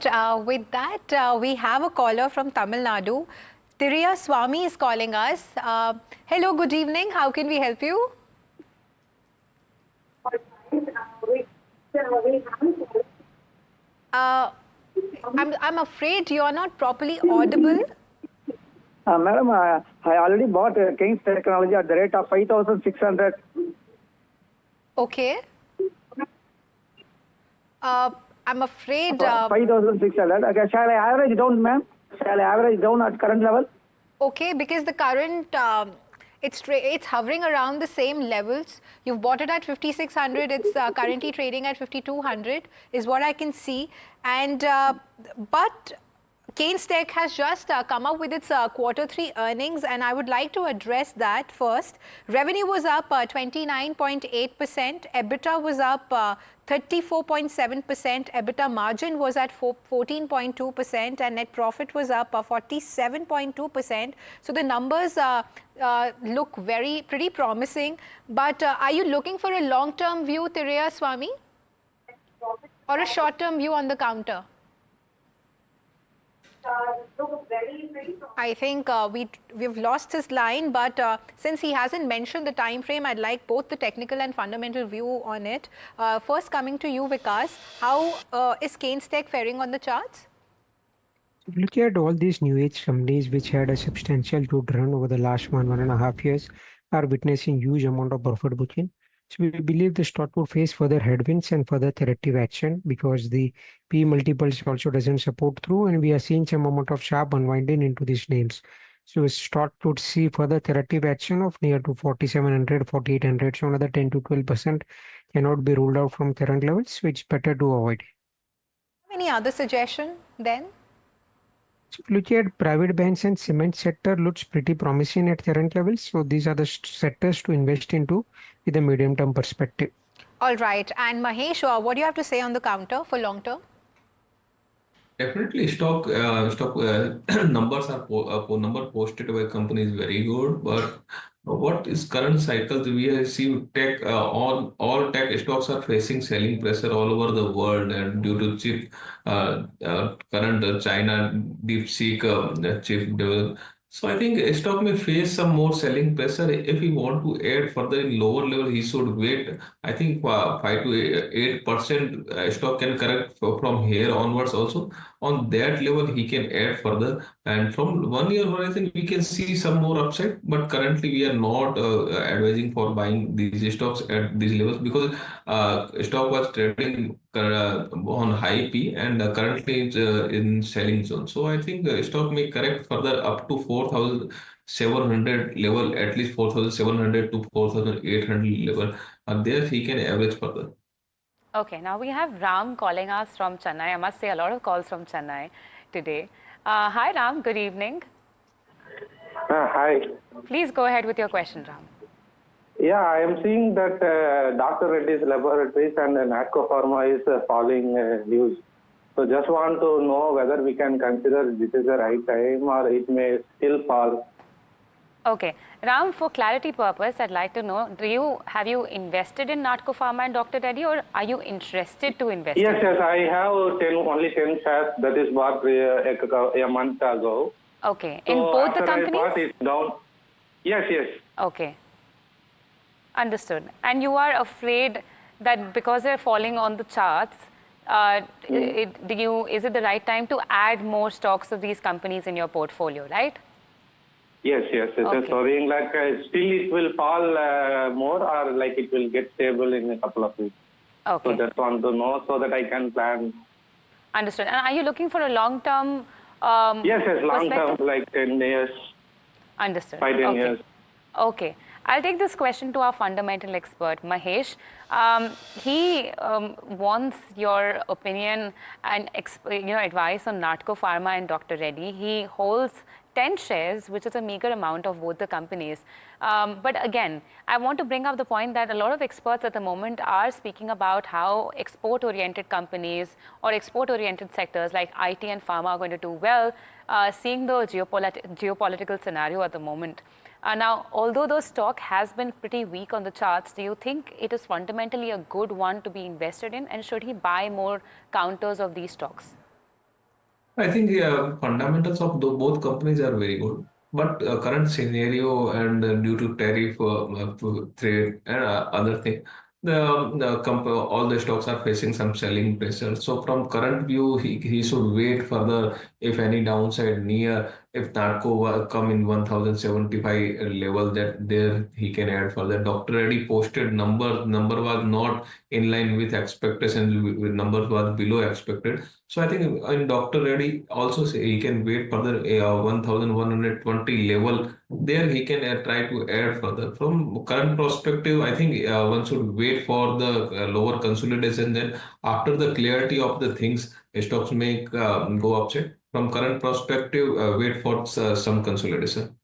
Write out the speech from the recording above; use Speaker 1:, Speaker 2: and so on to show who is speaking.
Speaker 1: With that, we have a caller from Tamil Nadu. Tiriya Swami is calling us. Hello, good evening. How can we help you? I'm afraid you're not properly audible.
Speaker 2: Madam, I already bought King's Technology at the rate of 5,600.
Speaker 1: Okay. I'm afraid...
Speaker 2: 5,600. Okay, shall I average down, ma'am? Shall I average down at current level?
Speaker 1: Okay, because the current... it's hovering around the same levels. You've bought it at 5,600. It's currently trading at 5,200 is what I can see. And but Keynes Tech has just come up with its Q3 earnings, and I would like to address that first. Revenue was up 29.8%, EBITDA was up 34.7%, EBITDA margin was at 14.2%, and net profit was up 47.2%. So the numbers look pretty promising. But are you looking for a long-term view, Tiriya Swami, or a short-term view on the counter? I think we've lost his line, but since he hasn't mentioned the time frame, I'd like both the technical and fundamental view on it. First, coming to you, Vikas, how is Keynes Tech faring on the charts?
Speaker 3: Look at all these new age companies which had a substantial good run over the last 1.5 years are witnessing huge amount of profit booking. So we believe the stock will face further headwinds and further corrective action because the P multiples also doesn't support through, and we are seeing some amount of sharp unwinding into these names. So stock would see further corrective action of near to 4,700, 4,800. So another 10 to 12% cannot be ruled out from current levels, so it's better to avoid.
Speaker 1: Any other suggestion then?
Speaker 3: So if you look at private banks and cement sector looks pretty promising at current levels. So these are the sectors to invest into with a medium-term perspective.
Speaker 1: All right. And Mahesh, what do you have to say on the counter for long term?
Speaker 4: Definitely, stock numbers are number posted by companies very good, but what is current cycle? We have seen tech all tech stocks are facing selling pressure all over the world, and due to chip current China DeepSeek chip develop. So I think a stock may face some more selling pressure. If he want to add further in lower level, he should wait. I think 5 to 8% stock can correct from here onwards also. On that level he can add further, and from 1 year horizon we can see some more upside, but currently we are not advising for buying these stocks at these levels because stock was trading on high P, and currently it's in selling zone. So I think stock may correct further up to 4,700 level, at least 4,700 to 4,800 level, and there he can average further.
Speaker 5: Okay, now we have Ram calling us from Chennai. I must say a lot of calls from Chennai today. Hi Ram, good evening.
Speaker 6: Hi.
Speaker 5: Please go ahead with your question, Ram.
Speaker 6: Yeah, I am seeing that Dr. Reddy's Laboratories and Natco Pharma is falling news. So just want to know whether we can consider this is the right time or it may still fall.
Speaker 5: Okay, Ram, for clarity purpose, I'd like to know, have you invested in Natco Pharma and Dr. Reddy, or are you interested to invest?
Speaker 6: Yes, I have only 10 shares that is bought a month ago.
Speaker 5: Okay, in both the companies?
Speaker 6: I bought it down. Yes.
Speaker 5: Okay, understood. And you are afraid that because they're falling on the charts, is it the right time to add more stocks of these companies in your portfolio, right?
Speaker 6: Yes. It is worrying like still it will fall more, or like it will get stable in a couple of weeks.
Speaker 5: Okay.
Speaker 6: So just want to know so that I can plan.
Speaker 5: Understood. And are you looking for a long-term
Speaker 6: Yes, long-term, like 10 years.
Speaker 5: Understood.
Speaker 6: 5-10 years.
Speaker 5: Okay. I'll take this question to our fundamental expert, Mahesh. He wants your opinion and advice on Natco Pharma and Dr. Reddy. He holds 10 shares, which is a meager amount of both the companies. But again, I want to bring up the point that a lot of experts at the moment are speaking about how export-oriented companies or export-oriented sectors like IT and pharma are going to do well, seeing the geopolitical scenario at the moment. Now, although the stock has been pretty weak on the charts, do you think it is fundamentally a good one to be invested in, and should he buy more counters of these stocks?
Speaker 4: I think fundamentals of both companies are very good, but current scenario and due to tariff trade and other thing, all the stocks are facing some selling pressure. So from current view, he should wait further if any downside near. If Natco come in 1075 level, that there he can add further. Dr. Reddy posted number was not in line with expectations. Numbers was below expected. So I think in Dr. Reddy also say he can wait further 1120 level. There he can try to add further. From current perspective, I think one should wait for the lower consolidation. Then after the clarity of the things, stocks may go upside. From current perspective, wait for some consolidation.